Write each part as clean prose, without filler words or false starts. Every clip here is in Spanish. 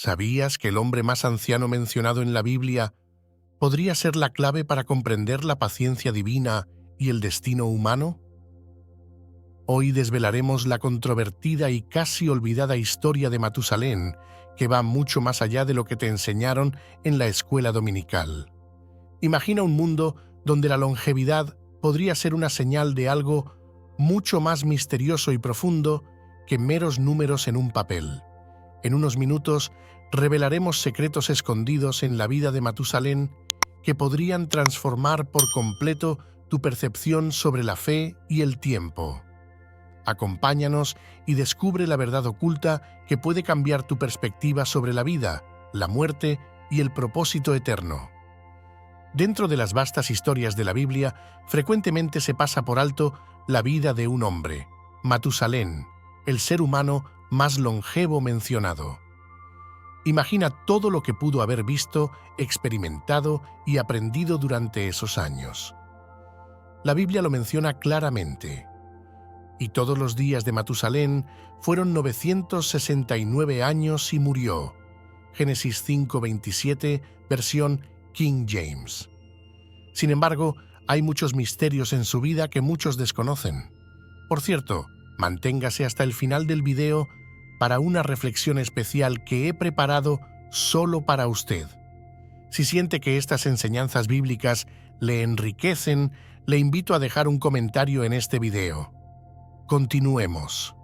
¿Sabías que el hombre más anciano mencionado en la Biblia podría ser la clave para comprender la paciencia divina y el destino humano? Hoy desvelaremos la controvertida y casi olvidada historia de Matusalén, que va mucho más allá de lo que te enseñaron en la escuela dominical. Imagina un mundo donde la longevidad podría ser una señal de algo mucho más misterioso y profundo que meros números en un papel. En unos minutos revelaremos secretos escondidos en la vida de Matusalén que podrían transformar por completo tu percepción sobre la fe y el tiempo. Acompáñanos y descubre la verdad oculta que puede cambiar tu perspectiva sobre la vida, la muerte y el propósito eterno. Dentro de las vastas historias de la Biblia, frecuentemente se pasa por alto la vida de un hombre, Matusalén, el ser humano más longevo mencionado. Imagina todo lo que pudo haber visto, experimentado y aprendido durante esos años. La Biblia lo menciona claramente. Y todos los días de Matusalén fueron 969 años y murió. Génesis 5:27, versión King James. Sin embargo, hay muchos misterios en su vida que muchos desconocen. Por cierto, manténgase hasta el final del video para una reflexión especial que he preparado solo para usted. Si siente que estas enseñanzas bíblicas le enriquecen, le invito a dejar un comentario en este video. Continuemos.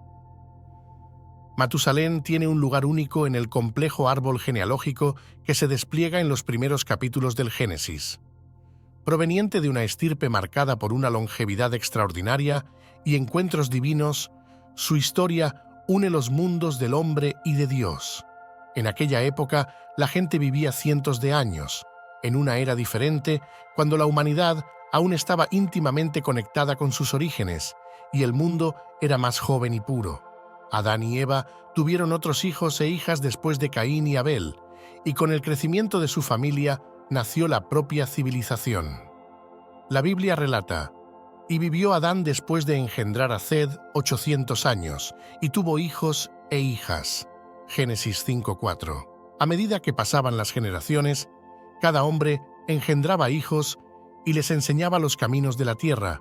Matusalén tiene un lugar único en el complejo árbol genealógico que se despliega en los primeros capítulos del Génesis. Proveniente de una estirpe marcada por una longevidad extraordinaria y encuentros divinos, su historia une los mundos del hombre y de Dios. En aquella época, la gente vivía cientos de años, en una era diferente, cuando la humanidad aún estaba íntimamente conectada con sus orígenes, y el mundo era más joven y puro. Adán y Eva tuvieron otros hijos e hijas después de Caín y Abel, y con el crecimiento de su familia nació la propia civilización. La Biblia relata: «Y vivió Adán después de engendrar a Ced 800 años, y tuvo hijos e hijas». Génesis 5:4. A medida que pasaban las generaciones, cada hombre engendraba hijos y les enseñaba los caminos de la tierra,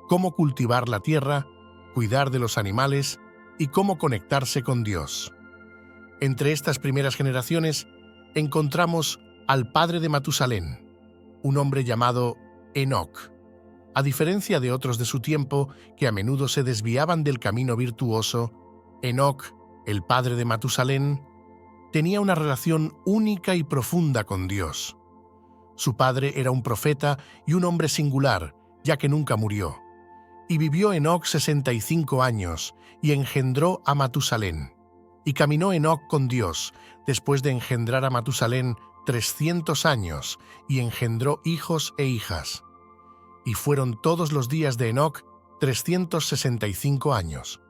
cómo cultivar la tierra, cuidar de los animales y cómo conectarse con Dios. Entre estas primeras generaciones encontramos al padre de Matusalén, un hombre llamado Enoc. A diferencia de otros de su tiempo que a menudo se desviaban del camino virtuoso, Enoc, el padre de Matusalén, tenía una relación única y profunda con Dios. Su padre era un profeta y un hombre singular, ya que nunca murió. Y vivió Enoc 65 años, y engendró a Matusalén. Y caminó Enoc con Dios, después de engendrar a Matusalén 300 años, y engendró hijos e hijas. Y fueron todos los días de Enoc 365 años.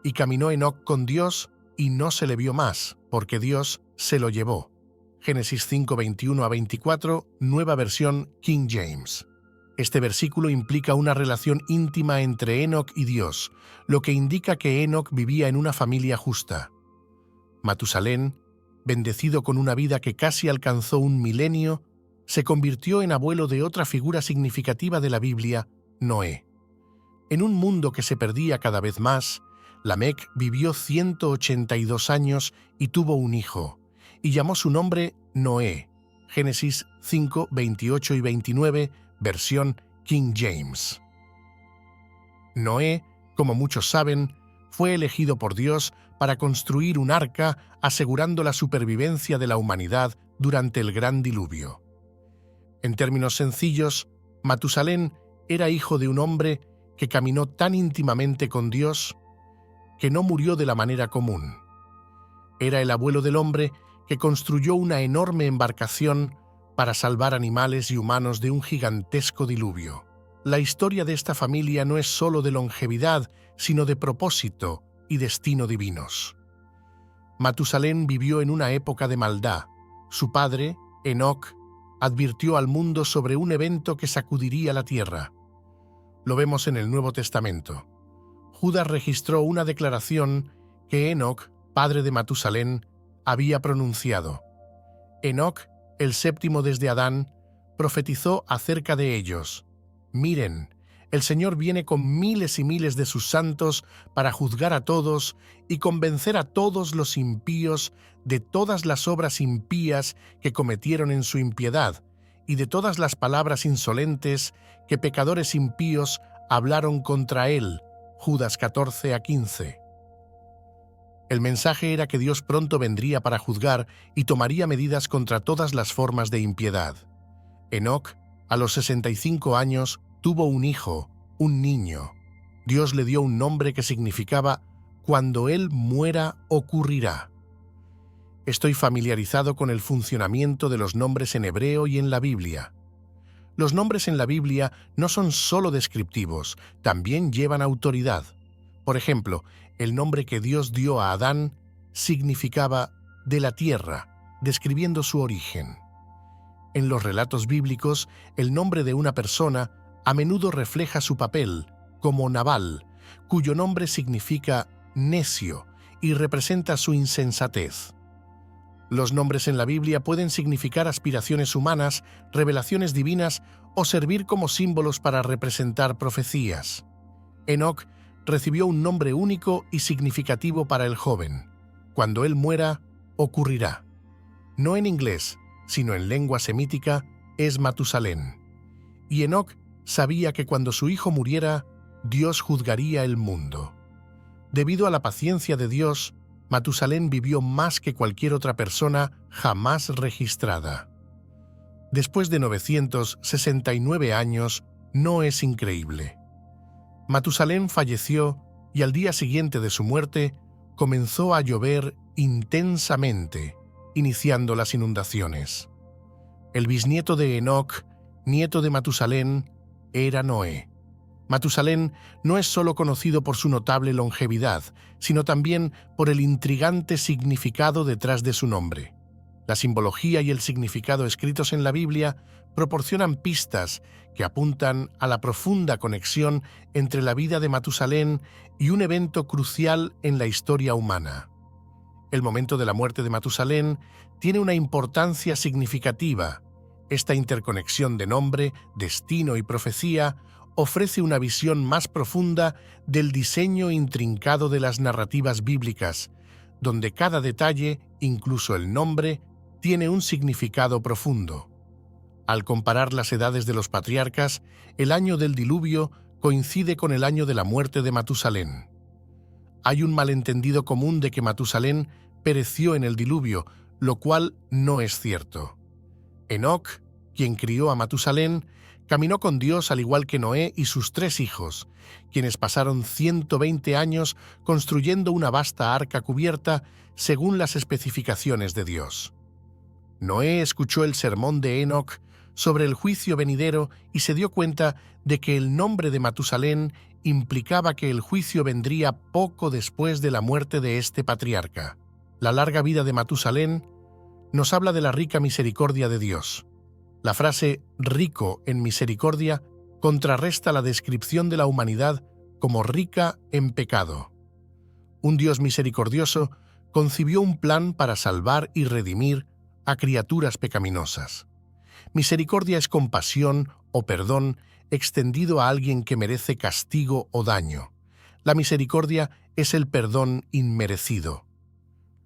Y caminó Enoc con Dios, y no se le vio más, porque Dios se lo llevó. Génesis 5:21-24, nueva versión King James. Este versículo implica una relación íntima entre Enoc y Dios, lo que indica que Enoc vivía en una familia justa. Matusalén, bendecido con una vida que casi alcanzó un milenio, se convirtió en abuelo de otra figura significativa de la Biblia, Noé. En un mundo que se perdía cada vez más, Lamec vivió 182 años y tuvo un hijo, y llamó su nombre Noé. Génesis 5:28-29, versión King James. Noé, como muchos saben, fue elegido por Dios para construir un arca asegurando la supervivencia de la humanidad durante el gran diluvio. En términos sencillos, Matusalén era hijo de un hombre que caminó tan íntimamente con Dios que no murió de la manera común. Era el abuelo del hombre que construyó una enorme embarcación para salvar animales y humanos de un gigantesco diluvio. La historia de esta familia no es solo de longevidad, sino de propósito y destino divinos. Matusalén vivió en una época de maldad. Su padre, Enoc, advirtió al mundo sobre un evento que sacudiría la tierra. Lo vemos en el Nuevo Testamento. Judas registró una declaración que Enoc, padre de Matusalén, había pronunciado. Enoc, el séptimo desde Adán, profetizó acerca de ellos. Miren, el Señor viene con miles y miles de sus santos para juzgar a todos y convencer a todos los impíos de todas las obras impías que cometieron en su impiedad y de todas las palabras insolentes que pecadores impíos hablaron contra él. Judas 14-15. El mensaje era que Dios pronto vendría para juzgar y tomaría medidas contra todas las formas de impiedad. Enoc, a los 65 años, tuvo un hijo, un niño. Dios le dio un nombre que significaba «Cuando él muera, ocurrirá». Estoy familiarizado con el funcionamiento de los nombres en hebreo y en la Biblia. Los nombres en la Biblia no son solo descriptivos, también llevan autoridad. Por ejemplo, el nombre que Dios dio a Adán significaba «de la tierra», describiendo su origen. En los relatos bíblicos, el nombre de una persona a menudo refleja su papel, como Nabal, cuyo nombre significa necio y representa su insensatez. Los nombres en la Biblia pueden significar aspiraciones humanas, revelaciones divinas o servir como símbolos para representar profecías. Enoc recibió un nombre único y significativo para el joven. Cuando él muera, ocurrirá. No en inglés, sino en lengua semítica, es Matusalén. Y Enoc sabía que cuando su hijo muriera, Dios juzgaría el mundo. Debido a la paciencia de Dios, Matusalén vivió más que cualquier otra persona jamás registrada. Después de 969 años, no es increíble. Matusalén falleció y al día siguiente de su muerte comenzó a llover intensamente, iniciando las inundaciones. El bisnieto de Enoc, nieto de Matusalén, era Noé. Matusalén no es solo conocido por su notable longevidad, sino también por el intrigante significado detrás de su nombre. La simbología y el significado escritos en la Biblia proporcionan pistas que apuntan a la profunda conexión entre la vida de Matusalén y un evento crucial en la historia humana. El momento de la muerte de Matusalén tiene una importancia significativa. Esta interconexión de nombre, destino y profecía ofrece una visión más profunda del diseño intrincado de las narrativas bíblicas, donde cada detalle, incluso el nombre, tiene un significado profundo. Al comparar las edades de los patriarcas, el año del diluvio coincide con el año de la muerte de Matusalén. Hay un malentendido común de que Matusalén pereció en el diluvio, lo cual no es cierto. Enoc, quien crió a Matusalén, caminó con Dios al igual que Noé y sus 3 hijos, quienes pasaron 120 años construyendo una vasta arca cubierta según las especificaciones de Dios. Noé escuchó el sermón de Enoc sobre el juicio venidero y se dio cuenta de que el nombre de Matusalén implicaba que el juicio vendría poco después de la muerte de este patriarca. La larga vida de Matusalén nos habla de la rica misericordia de Dios. La frase «rico en misericordia» contrarresta la descripción de la humanidad como rica en pecado. Un Dios misericordioso concibió un plan para salvar y redimir a criaturas pecaminosas. Misericordia es compasión o perdón extendido a alguien que merece castigo o daño. La misericordia es el perdón inmerecido.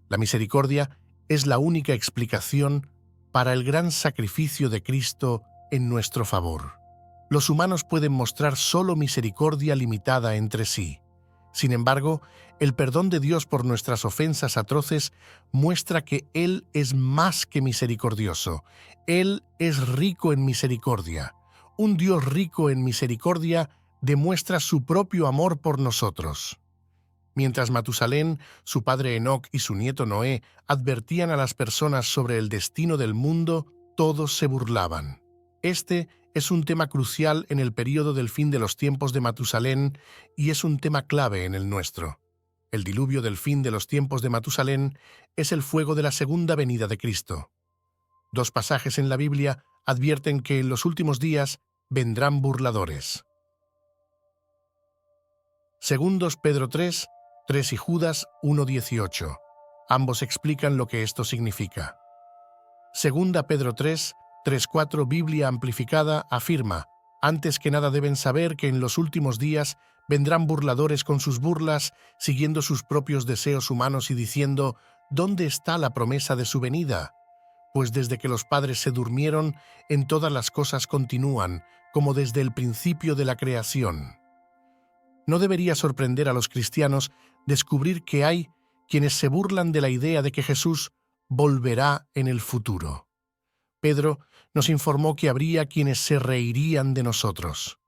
La misericordia es la única explicación para el gran sacrificio de Cristo en nuestro favor. Los humanos pueden mostrar solo misericordia limitada entre sí. Sin embargo, el perdón de Dios por nuestras ofensas atroces muestra que Él es más que misericordioso. Él es rico en misericordia. Un Dios rico en misericordia demuestra su propio amor por nosotros. Mientras Matusalén, su padre Enoc y su nieto Noé advertían a las personas sobre el destino del mundo, todos se burlaban. Este es un tema crucial en el período del fin de los tiempos de Matusalén y es un tema clave en el nuestro. El diluvio del fin de los tiempos de Matusalén es el fuego de la segunda venida de Cristo. 2 pasajes en la Biblia advierten que en los últimos días vendrán burladores. 2 Pedro 3 y Judas 1:18. Ambos explican lo que esto significa. Segunda Pedro 3, 3:4 Biblia amplificada afirma: antes que nada deben saber que en los últimos días vendrán burladores con sus burlas, siguiendo sus propios deseos humanos y diciendo: ¿dónde está la promesa de su venida? Pues desde que los padres se durmieron, en todas las cosas continúan, como desde el principio de la creación. No debería sorprender a los cristianos descubrir que hay quienes se burlan de la idea de que Jesús volverá en el futuro. Pedro nos informó que habría quienes se reirían de nosotros.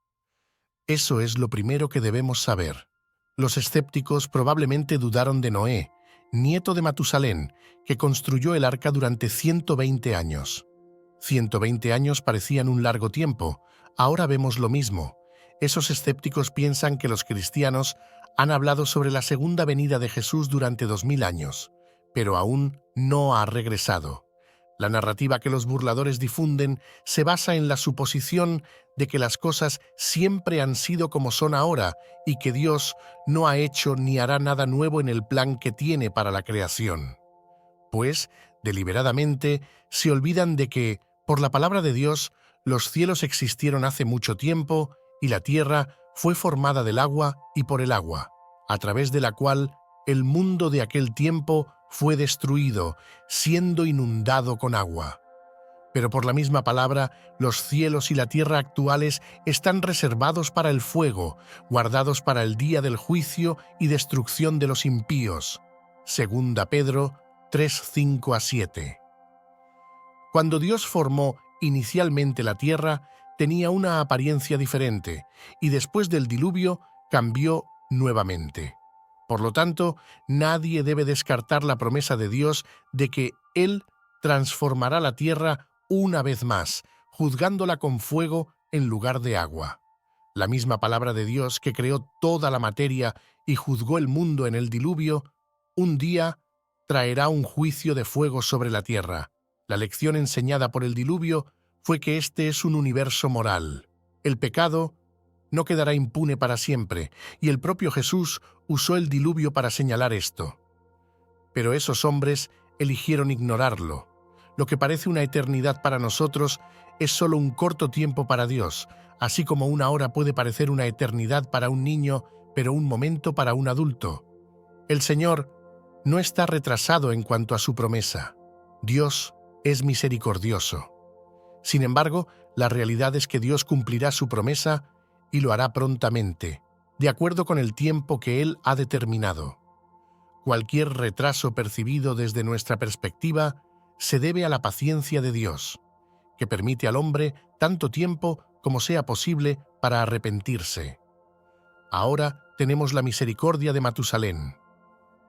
Eso es lo primero que debemos saber. Los escépticos probablemente dudaron de Noé, nieto de Matusalén, que construyó el arca durante 120 años. 120 años parecían un largo tiempo. Ahora vemos lo mismo. Esos escépticos piensan que los cristianos han hablado sobre la segunda venida de Jesús durante 2000 años, pero aún no ha regresado. La narrativa que los burladores difunden se basa en la suposición de que las cosas siempre han sido como son ahora y que Dios no ha hecho ni hará nada nuevo en el plan que tiene para la creación. Pues, deliberadamente, se olvidan de que, por la palabra de Dios, los cielos existieron hace mucho tiempo y la tierra fue formada del agua y por el agua, a través de la cual el mundo de aquel tiempo fue destruido, siendo inundado con agua. Pero por la misma palabra, los cielos y la tierra actuales están reservados para el fuego, guardados para el día del juicio y destrucción de los impíos. Segunda Pedro 3, 5-7. Cuando Dios formó inicialmente la tierra, tenía una apariencia diferente, y después del diluvio cambió nuevamente. Por lo tanto, nadie debe descartar la promesa de Dios de que Él transformará la tierra una vez más, juzgándola con fuego en lugar de agua. La misma palabra de Dios que creó toda la materia y juzgó el mundo en el diluvio, un día traerá un juicio de fuego sobre la tierra. La lección enseñada por el diluvio fue que este es un universo moral. El pecado no quedará impune para siempre, y el propio Jesús usó el diluvio para señalar esto. Pero esos hombres eligieron ignorarlo. Lo que parece una eternidad para nosotros es solo un corto tiempo para Dios, así como una hora puede parecer una eternidad para un niño, pero un momento para un adulto. El Señor no está retrasado en cuanto a su promesa. Dios es misericordioso. Sin embargo, la realidad es que Dios cumplirá su promesa y lo hará prontamente, de acuerdo con el tiempo que Él ha determinado. Cualquier retraso percibido desde nuestra perspectiva se debe a la paciencia de Dios, que permite al hombre tanto tiempo como sea posible para arrepentirse. Ahora tenemos la misericordia de Matusalén.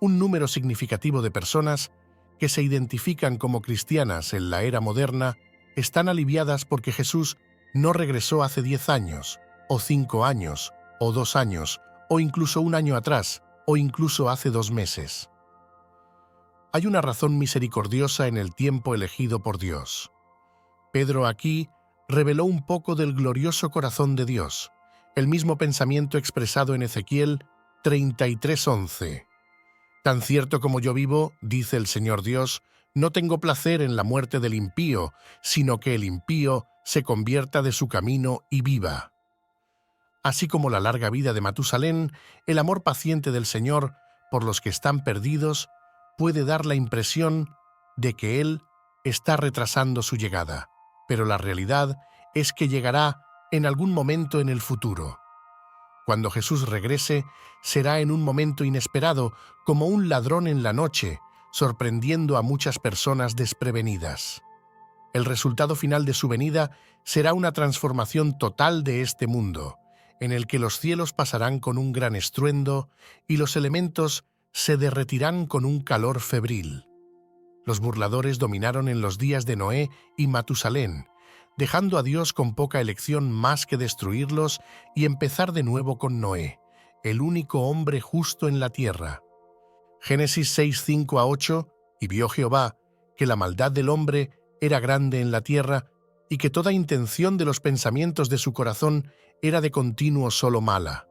Un número significativo de personas que se identifican como cristianas en la era moderna están aliviadas porque Jesús no regresó hace 10 años, o 5 años, o 2 años, o incluso un año atrás, o incluso hace 2 meses. Hay una razón misericordiosa en el tiempo elegido por Dios. Pedro aquí reveló un poco del glorioso corazón de Dios, el mismo pensamiento expresado en Ezequiel 33:11. Tan cierto como yo vivo, dice el Señor Dios, no tengo placer en la muerte del impío, sino que el impío se convierta de su camino y viva. Así como la larga vida de Matusalén, el amor paciente del Señor por los que están perdidos puede dar la impresión de que Él está retrasando su llegada, pero la realidad es que llegará en algún momento en el futuro. Cuando Jesús regrese, será en un momento inesperado, como un ladrón en la noche, sorprendiendo a muchas personas desprevenidas. El resultado final de su venida será una transformación total de este mundo, en el que los cielos pasarán con un gran estruendo y los elementos se derretirán con un calor febril. Los burladores dominaron en los días de Noé y Matusalén, dejando a Dios con poca elección más que destruirlos y empezar de nuevo con Noé, el único hombre justo en la tierra. Génesis 6, 5-8, y vio Jehová que la maldad del hombre era grande en la tierra y que toda intención de los pensamientos de su corazón era de continuo solo mala.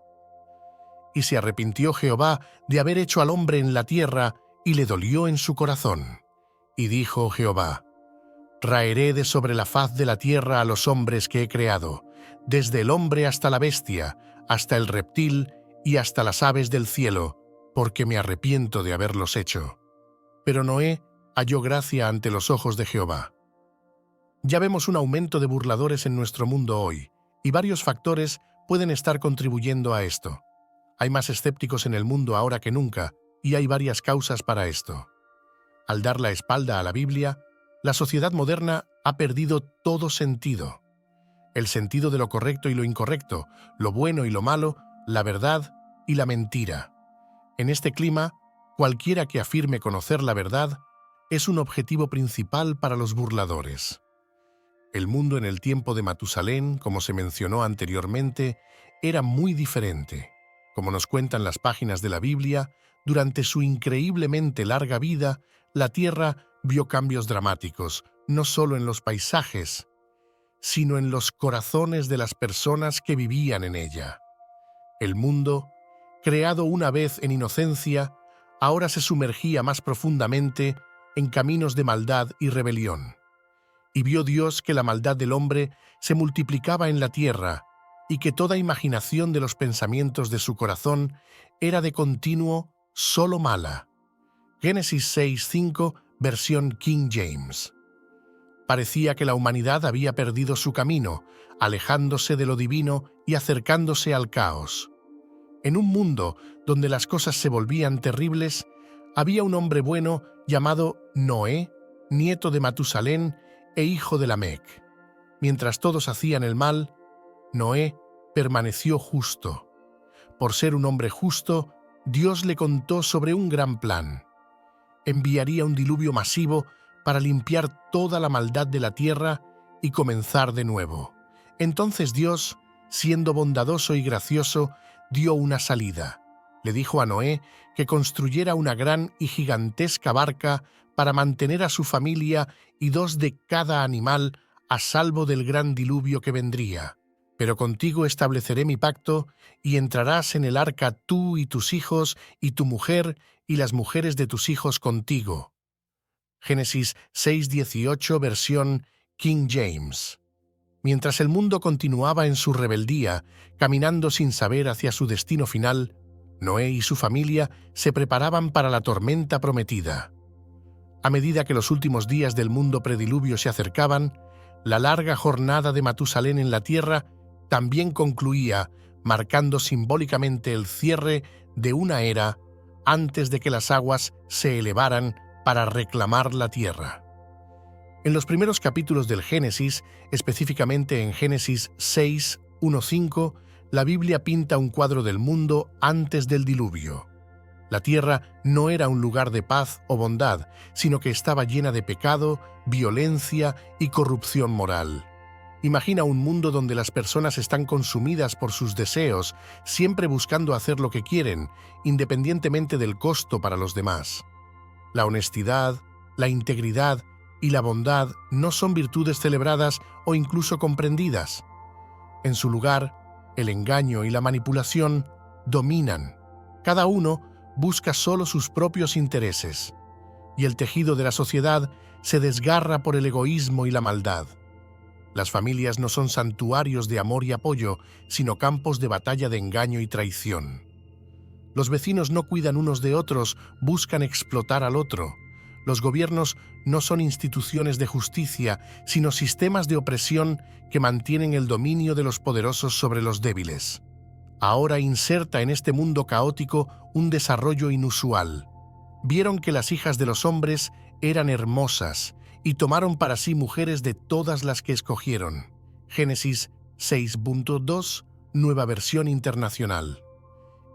Y se arrepintió Jehová de haber hecho al hombre en la tierra, y le dolió en su corazón. Y dijo Jehová: Raeré de sobre la faz de la tierra a los hombres que he creado, desde el hombre hasta la bestia, hasta el reptil y hasta las aves del cielo, porque me arrepiento de haberlos hecho. Pero Noé halló gracia ante los ojos de Jehová. Ya vemos un aumento de burladores en nuestro mundo hoy, y varios factores pueden estar contribuyendo a esto. Hay más escépticos en el mundo ahora que nunca, y hay varias causas para esto. Al dar la espalda a la Biblia, la sociedad moderna ha perdido todo sentido. El sentido de lo correcto y lo incorrecto, lo bueno y lo malo, la verdad y la mentira. En este clima, cualquiera que afirme conocer la verdad es un objetivo principal para los burladores. El mundo en el tiempo de Matusalén, como se mencionó anteriormente, era muy diferente. Como nos cuentan las páginas de la Biblia, durante su increíblemente larga vida, la Tierra vio cambios dramáticos, no solo en los paisajes, sino en los corazones de las personas que vivían en ella. El mundo, creado una vez en inocencia, ahora se sumergía más profundamente en caminos de maldad y rebelión. Y vio Dios que la maldad del hombre se multiplicaba en la tierra y que toda imaginación de los pensamientos de su corazón era de continuo solo mala. Génesis 6:5, versión King James. Parecía que la humanidad había perdido su camino, alejándose de lo divino y acercándose al caos. En un mundo donde las cosas se volvían terribles, había un hombre bueno llamado Noé, nieto de Matusalén e hijo de Lamec. Mientras todos hacían el mal, Noé permaneció justo. Por ser un hombre justo, Dios le contó sobre un gran plan. Enviaría un diluvio masivo para limpiar toda la maldad de la tierra y comenzar de nuevo. Entonces Dios, siendo bondadoso y gracioso, dio una salida. Le dijo a Noé que construyera una gran y gigantesca barca para mantener a su familia y 2 de cada animal a salvo del gran diluvio que vendría. Pero contigo estableceré mi pacto, y entrarás en el arca tú y tus hijos, y tu mujer, y las mujeres de tus hijos contigo. Génesis 6:18, versión King James. Mientras el mundo continuaba en su rebeldía, caminando sin saber hacia su destino final, Noé y su familia se preparaban para la tormenta prometida. A medida que los últimos días del mundo prediluvio se acercaban, la larga jornada de Matusalén en la tierra también concluía, marcando simbólicamente el cierre de una era antes de que las aguas se elevaran para reclamar la tierra. En los primeros capítulos del Génesis, específicamente en Génesis 6:1-5, la Biblia pinta un cuadro del mundo antes del diluvio. La tierra no era un lugar de paz o bondad, sino que estaba llena de pecado, violencia y corrupción moral. Imagina un mundo donde las personas están consumidas por sus deseos, siempre buscando hacer lo que quieren, independientemente del costo para los demás. La honestidad, la integridad y la bondad no son virtudes celebradas o incluso comprendidas. En su lugar, el engaño y la manipulación dominan. Cada uno busca solo sus propios intereses, y el tejido de la sociedad se desgarra por el egoísmo y la maldad. Las familias no son santuarios de amor y apoyo, sino campos de batalla de engaño y traición. Los vecinos no cuidan unos de otros, buscan explotar al otro. Los gobiernos no son instituciones de justicia, sino sistemas de opresión que mantienen el dominio de los poderosos sobre los débiles. Ahora inserta en este mundo caótico un desarrollo inusual. Vieron que las hijas de los hombres eran hermosas y tomaron para sí mujeres de todas las que escogieron. Génesis 6:2, Nueva Versión Internacional.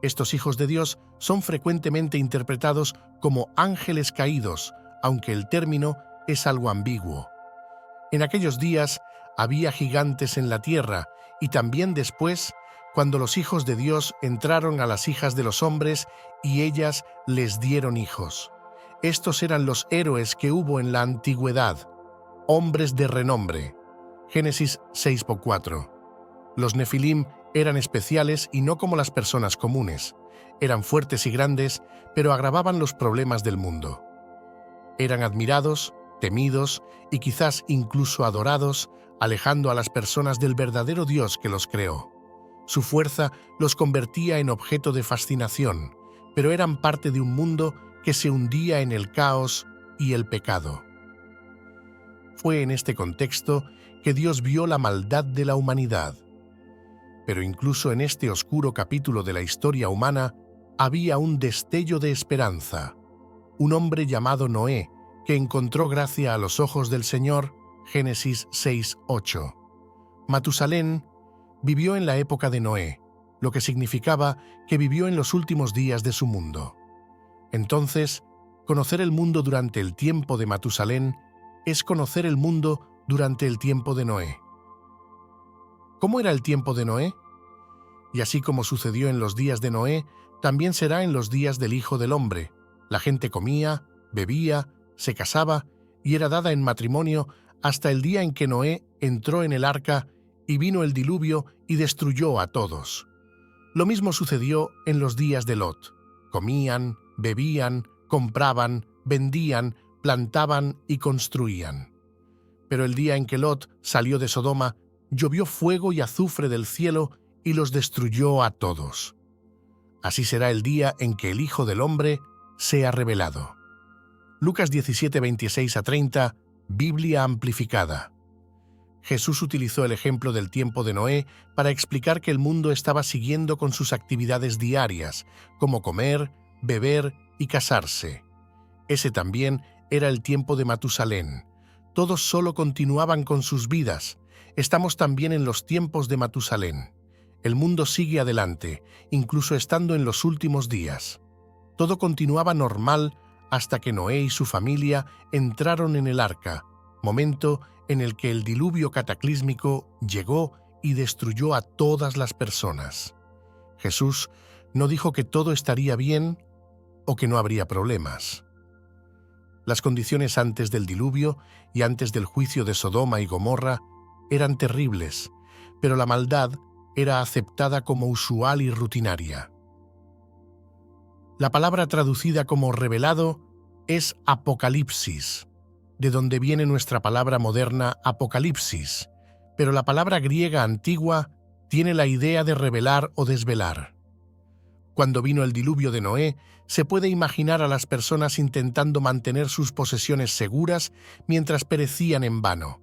Estos hijos de Dios son frecuentemente interpretados como ángeles caídos, aunque el término es algo ambiguo. En aquellos días había gigantes en la tierra, y también después, cuando los hijos de Dios entraron a las hijas de los hombres y ellas les dieron hijos. Estos eran los héroes que hubo en la antigüedad, hombres de renombre. Génesis 6:4. Los Nefilim Eran especiales y no como las personas comunes. Eran fuertes y grandes, pero agravaban los problemas del mundo. Eran admirados, temidos y quizás incluso adorados, alejando a las personas del verdadero Dios que los creó. Su fuerza los convertía en objeto de fascinación, pero eran parte de un mundo que se hundía en el caos y el pecado. Fue en este contexto que Dios vio la maldad de la humanidad. Pero incluso en este oscuro capítulo de la historia humana había un destello de esperanza. Un hombre llamado Noé, que encontró gracia a los ojos del Señor, Génesis 6:8. Matusalén vivió en la época de Noé, lo que significaba que vivió en los últimos días de su mundo. Entonces, conocer el mundo durante el tiempo de Matusalén es conocer el mundo durante el tiempo de Noé. ¿Cómo era el tiempo de Noé? Y así como sucedió en los días de Noé, también será en los días del Hijo del Hombre. La gente comía, bebía, se casaba y era dada en matrimonio hasta el día en que Noé entró en el arca y vino el diluvio y destruyó a todos. Lo mismo sucedió en los días de Lot. Comían, bebían, compraban, vendían, plantaban y construían. Pero el día en que Lot salió de Sodoma, llovió fuego y azufre del cielo y los destruyó a todos. Así será el día en que el Hijo del Hombre sea revelado. Lucas 17, 26-30, Biblia amplificada. Jesús utilizó el ejemplo del tiempo de Noé para explicar que el mundo estaba siguiendo con sus actividades diarias, como comer, beber y casarse. Ese también era el tiempo de Matusalén. Todos solo continuaban con sus vidas. Estamos también en los tiempos de Matusalén. El mundo sigue adelante, incluso estando en los últimos días. Todo continuaba normal hasta que Noé y su familia entraron en el arca, momento en el que el diluvio cataclísmico llegó y destruyó a todas las personas. Jesús no dijo que todo estaría bien o que no habría problemas. Las condiciones antes del diluvio y antes del juicio de Sodoma y Gomorra eran terribles, pero la maldad era aceptada como usual y rutinaria. La palabra traducida como revelado es apocalipsis, de donde viene nuestra palabra moderna apocalipsis, pero la palabra griega antigua tiene la idea de revelar o desvelar. Cuando vino el diluvio de Noé, se puede imaginar a las personas intentando mantener sus posesiones seguras mientras perecían en vano.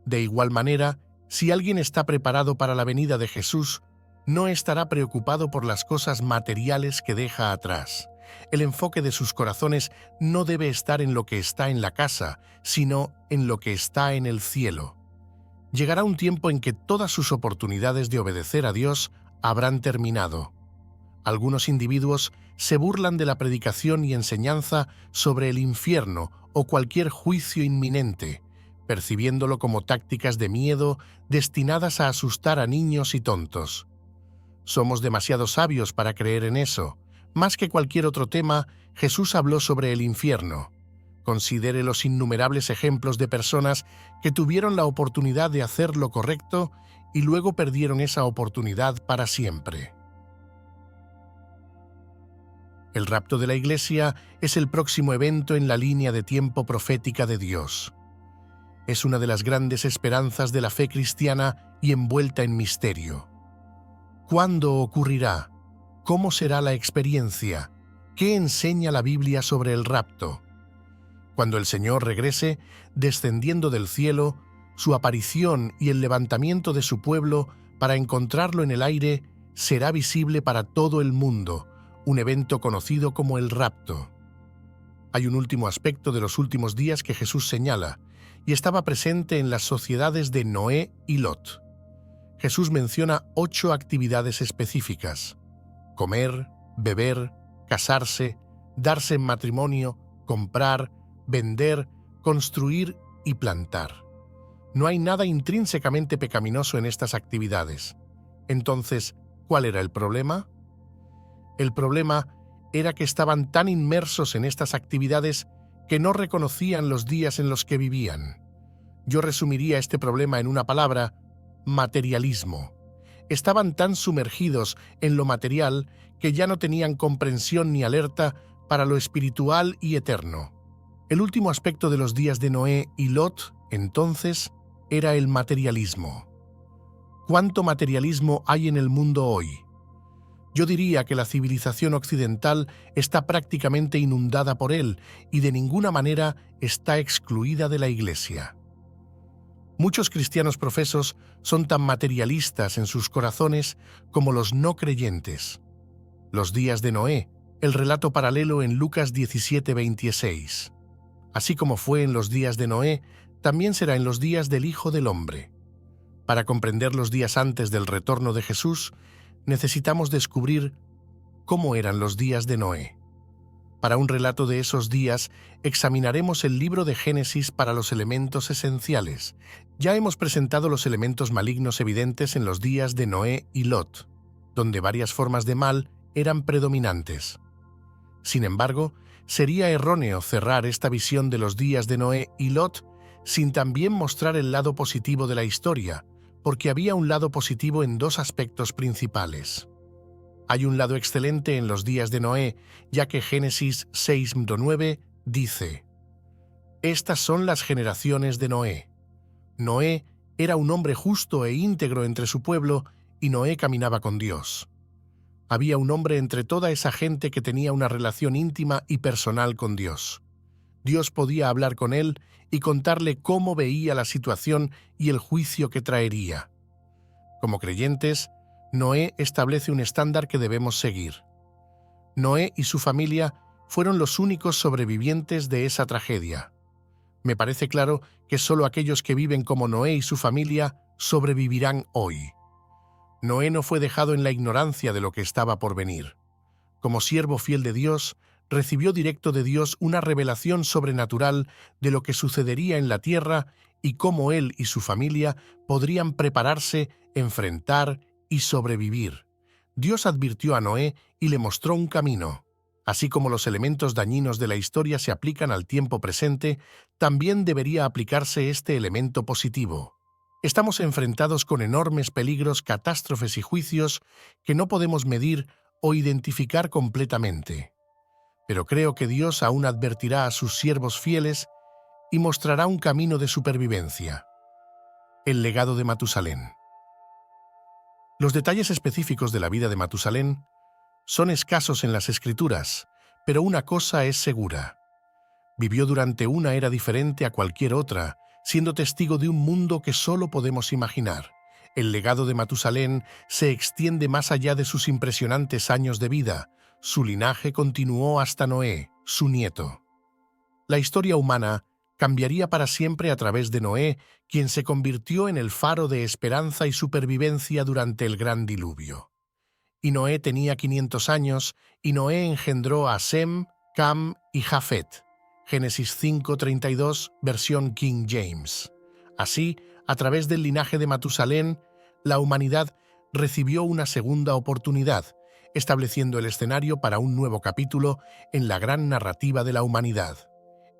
De igual manera, si alguien está preparado para la venida de Jesús, no estará preocupado por las cosas materiales que deja atrás. El enfoque de sus corazones no debe estar en lo que está en la casa, sino en lo que está en el cielo. Llegará un tiempo en que todas sus oportunidades de obedecer a Dios habrán terminado. Algunos individuos se burlan de la predicación y enseñanza sobre el infierno o cualquier juicio inminente, percibiéndolo como tácticas de miedo destinadas a asustar a niños y tontos. Somos demasiado sabios para creer en eso. Más que cualquier otro tema, Jesús habló sobre el infierno. Considere los innumerables ejemplos de personas que tuvieron la oportunidad de hacer lo correcto y luego perdieron esa oportunidad para siempre. El rapto de la Iglesia es el próximo evento en la línea de tiempo profética de Dios. Es una de las grandes esperanzas de la fe cristiana y envuelta en misterio. ¿Cuándo ocurrirá? ¿Cómo será la experiencia? ¿Qué enseña la Biblia sobre el rapto? Cuando el Señor regrese, descendiendo del cielo, su aparición y el levantamiento de su pueblo para encontrarlo en el aire será visible para todo el mundo, un evento conocido como el rapto. Hay un último aspecto de los últimos días que Jesús señala, y estaba presente en las sociedades de Noé y Lot. Jesús menciona 8 actividades específicas: comer, beber, casarse, darse en matrimonio, comprar, vender, construir y plantar. No hay nada intrínsecamente pecaminoso en estas actividades. Entonces, ¿cuál era el problema? El problema era que estaban tan inmersos en estas actividades que no reconocían los días en los que vivían. Yo resumiría este problema en una palabra: materialismo. estaban tan sumergidos en lo material que ya no tenían comprensión ni alerta para lo espiritual y eterno. El último aspecto de los días de Noé y Lot, entonces, era el materialismo. ¿Cuánto materialismo hay en el mundo hoy? Yo diría que la civilización occidental está prácticamente inundada por él y de ninguna manera está excluida de la Iglesia. Muchos cristianos profesos son tan materialistas en sus corazones como los no creyentes. Los días de Noé, el relato paralelo en Lucas 17:26. Así como fue en los días de Noé, también será en los días del Hijo del Hombre. Para comprender los días antes del retorno de Jesús, necesitamos descubrir cómo eran los días de Noé. Para un relato de esos días, examinaremos el libro de Génesis para los elementos esenciales. Ya hemos presentado los elementos malignos evidentes en los días de Noé y Lot, donde varias formas de mal eran predominantes. Sin embargo, sería erróneo cerrar esta visión de los días de Noé y Lot sin también mostrar el lado positivo de la historia, porque había un lado positivo en dos aspectos principales. Hay un lado excelente en los días de Noé, ya que Génesis 6:9 dice: «Estas son las generaciones de Noé. Noé era un hombre justo e íntegro entre su pueblo, y Noé caminaba con Dios». Había un hombre entre toda esa gente que tenía una relación íntima y personal con Dios. Dios podía hablar con él y contarle cómo veía la situación y el juicio que traería. Como creyentes, Noé establece un estándar que debemos seguir. Noé y su familia fueron los únicos sobrevivientes de esa tragedia. Me parece claro que solo aquellos que viven como Noé y su familia sobrevivirán hoy. Noé no fue dejado en la ignorancia de lo que estaba por venir. Como siervo fiel de Dios, recibió directo de Dios una revelación sobrenatural de lo que sucedería en la tierra y cómo él y su familia podrían prepararse, enfrentar y sobrevivir. Dios advirtió a Noé y le mostró un camino. Así como los elementos dañinos de la historia se aplican al tiempo presente, también debería aplicarse este elemento positivo. Estamos enfrentados con enormes peligros, catástrofes y juicios que no podemos medir o identificar completamente. Pero creo que Dios aún advertirá a sus siervos fieles y mostrará un camino de supervivencia. El legado de Matusalén. Los detalles específicos de la vida de Matusalén son escasos en las Escrituras, pero una cosa es segura. Vivió durante una era diferente a cualquier otra, siendo testigo de un mundo que solo podemos imaginar. El legado de Matusalén se extiende más allá de sus impresionantes años de vida. Su linaje continuó hasta Noé, su nieto. La historia humana cambiaría para siempre a través de Noé, quien se convirtió en el faro de esperanza y supervivencia durante el gran diluvio. Y Noé tenía 500 años, y Noé engendró a Sem, Cam y Jafet. Génesis 5:32, versión King James. Así, a través del linaje de Matusalén, la humanidad recibió una segunda oportunidad, estableciendo el escenario para un nuevo capítulo en la gran narrativa de la humanidad.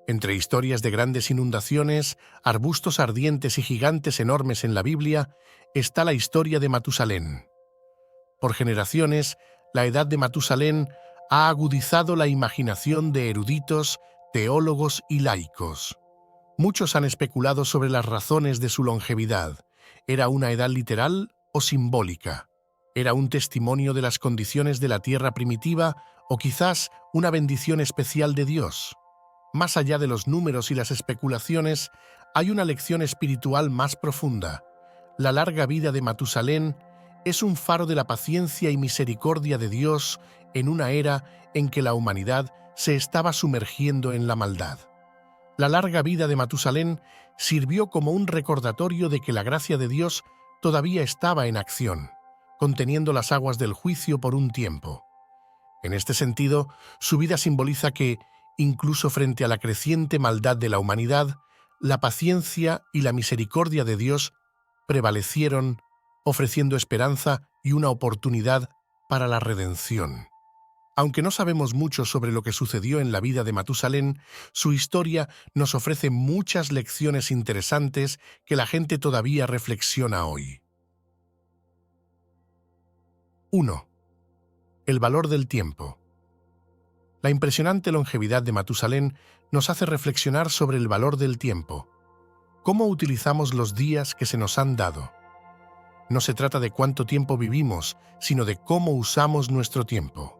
Entre historias de grandes inundaciones, arbustos ardientes y gigantes enormes en la Biblia, está la historia de Matusalén. Por generaciones, la edad de Matusalén ha agudizado la imaginación de eruditos, teólogos y laicos. Muchos han especulado sobre las razones de su longevidad. ¿Era una edad literal o simbólica? ¿Era un testimonio de las condiciones de la tierra primitiva o quizás una bendición especial de Dios? Más allá de los números y las especulaciones, hay una lección espiritual más profunda. La larga vida de Matusalén es un faro de la paciencia y misericordia de Dios en una era en que la humanidad se estaba sumergiendo en la maldad. La larga vida de Matusalén sirvió como un recordatorio de que la gracia de Dios todavía estaba en acción, conteniendo las aguas del juicio por un tiempo. En este sentido, su vida simboliza que, incluso frente a la creciente maldad de la humanidad, la paciencia y la misericordia de Dios prevalecieron, ofreciendo esperanza y una oportunidad para la redención. Aunque no sabemos mucho sobre lo que sucedió en la vida de Matusalén, su historia nos ofrece muchas lecciones interesantes que la gente todavía reflexiona hoy. 1. El valor del tiempo. La impresionante longevidad de Matusalén nos hace reflexionar sobre el valor del tiempo. ¿Cómo utilizamos los días que se nos han dado? No se trata de cuánto tiempo vivimos, sino de cómo usamos nuestro tiempo.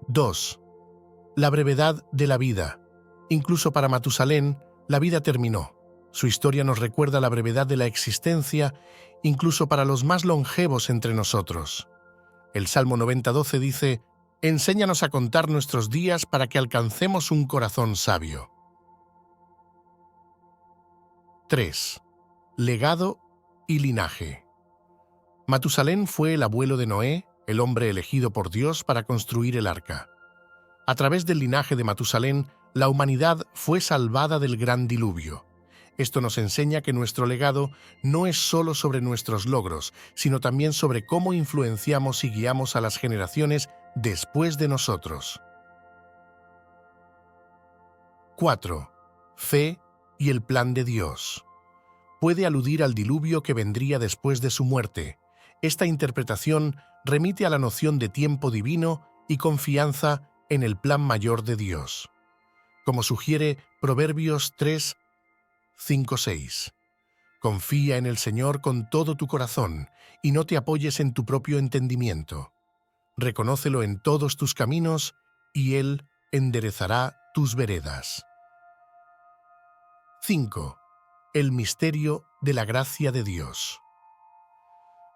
2. La brevedad de la vida. Incluso para Matusalén, la vida terminó. Su historia nos recuerda la brevedad de la existencia, incluso para los más longevos entre nosotros. El Salmo 90:12 dice: «Enséñanos a contar nuestros días para que alcancemos un corazón sabio». 3. Legado y linaje. Matusalén fue el abuelo de Noé, el hombre elegido por Dios para construir el arca. A través del linaje de Matusalén, la humanidad fue salvada del gran diluvio. Esto nos enseña que nuestro legado no es solo sobre nuestros logros, sino también sobre cómo influenciamos y guiamos a las generaciones después de nosotros. 4. Fe y el plan de Dios. Puede aludir al diluvio que vendría después de su muerte. Esta interpretación remite a la noción de tiempo divino y confianza en el plan mayor de Dios. Como sugiere Proverbios 3, 5-6. Confía en el Señor con todo tu corazón y no te apoyes en tu propio entendimiento. Reconócelo en todos tus caminos y Él enderezará tus veredas. 5. El misterio de la gracia de Dios.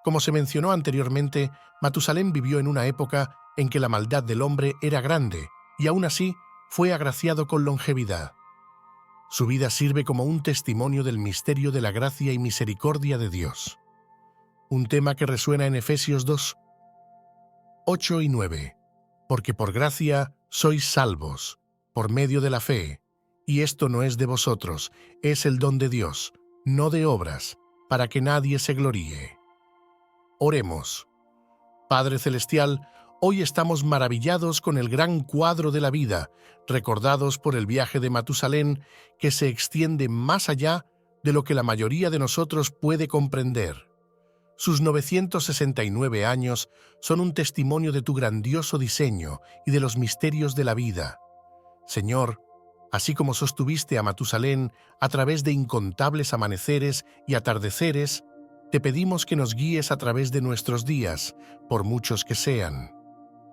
Como se mencionó anteriormente, Matusalén vivió en una época en que la maldad del hombre era grande y aún así fue agraciado con longevidad. Su vida sirve como un testimonio del misterio de la gracia y misericordia de Dios. Un tema que resuena en Efesios 2, 8 y 9. Porque por gracia sois salvos, por medio de la fe, y esto no es de vosotros, es el don de Dios, no de obras, para que nadie se gloríe. Oremos. Padre Celestial, hoy estamos maravillados con el gran cuadro de la vida, recordados por el viaje de Matusalén, que se extiende más allá de lo que la mayoría de nosotros puede comprender. Sus 969 años son un testimonio de tu grandioso diseño y de los misterios de la vida. Señor, así como sostuviste a Matusalén a través de incontables amaneceres y atardeceres, te pedimos que nos guíes a través de nuestros días, por muchos que sean.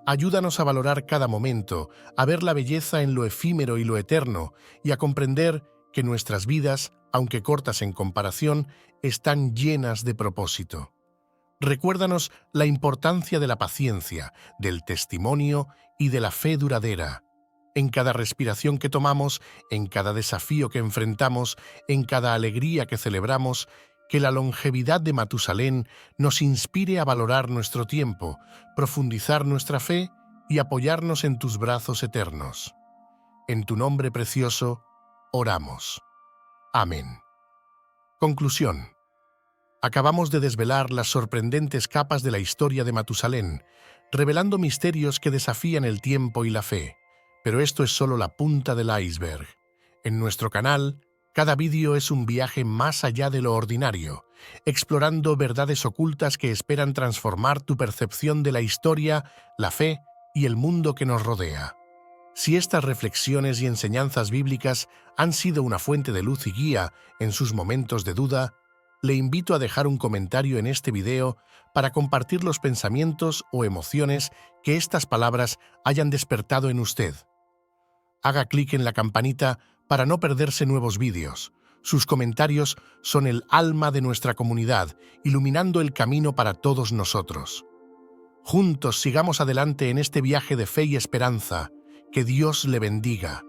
Ayúdanos a valorar cada momento, a ver la belleza en lo efímero y lo eterno, y a comprender que nuestras vidas, aunque cortas en comparación, están llenas de propósito. Recuérdanos la importancia de la paciencia, del testimonio y de la fe duradera. En cada respiración que tomamos, en cada desafío que enfrentamos, en cada alegría que celebramos, que la longevidad de Matusalén nos inspire a valorar nuestro tiempo, profundizar nuestra fe y apoyarnos en tus brazos eternos. En tu nombre precioso, oramos. Amén. Conclusión. Acabamos de desvelar las sorprendentes capas de la historia de Matusalén, revelando misterios que desafían el tiempo y la fe. Pero esto es solo la punta del iceberg. En nuestro canal, cada vídeo es un viaje más allá de lo ordinario, explorando verdades ocultas que esperan transformar tu percepción de la historia, la fe y el mundo que nos rodea. Si estas reflexiones y enseñanzas bíblicas han sido una fuente de luz y guía en sus momentos de duda, le invito a dejar un comentario en este video para compartir los pensamientos o emociones que estas palabras hayan despertado en usted. Haga clic en la campanita para no perderse nuevos vídeos. Sus comentarios son el alma de nuestra comunidad, iluminando el camino para todos nosotros. Juntos sigamos adelante en este viaje de fe y esperanza. Que Dios le bendiga.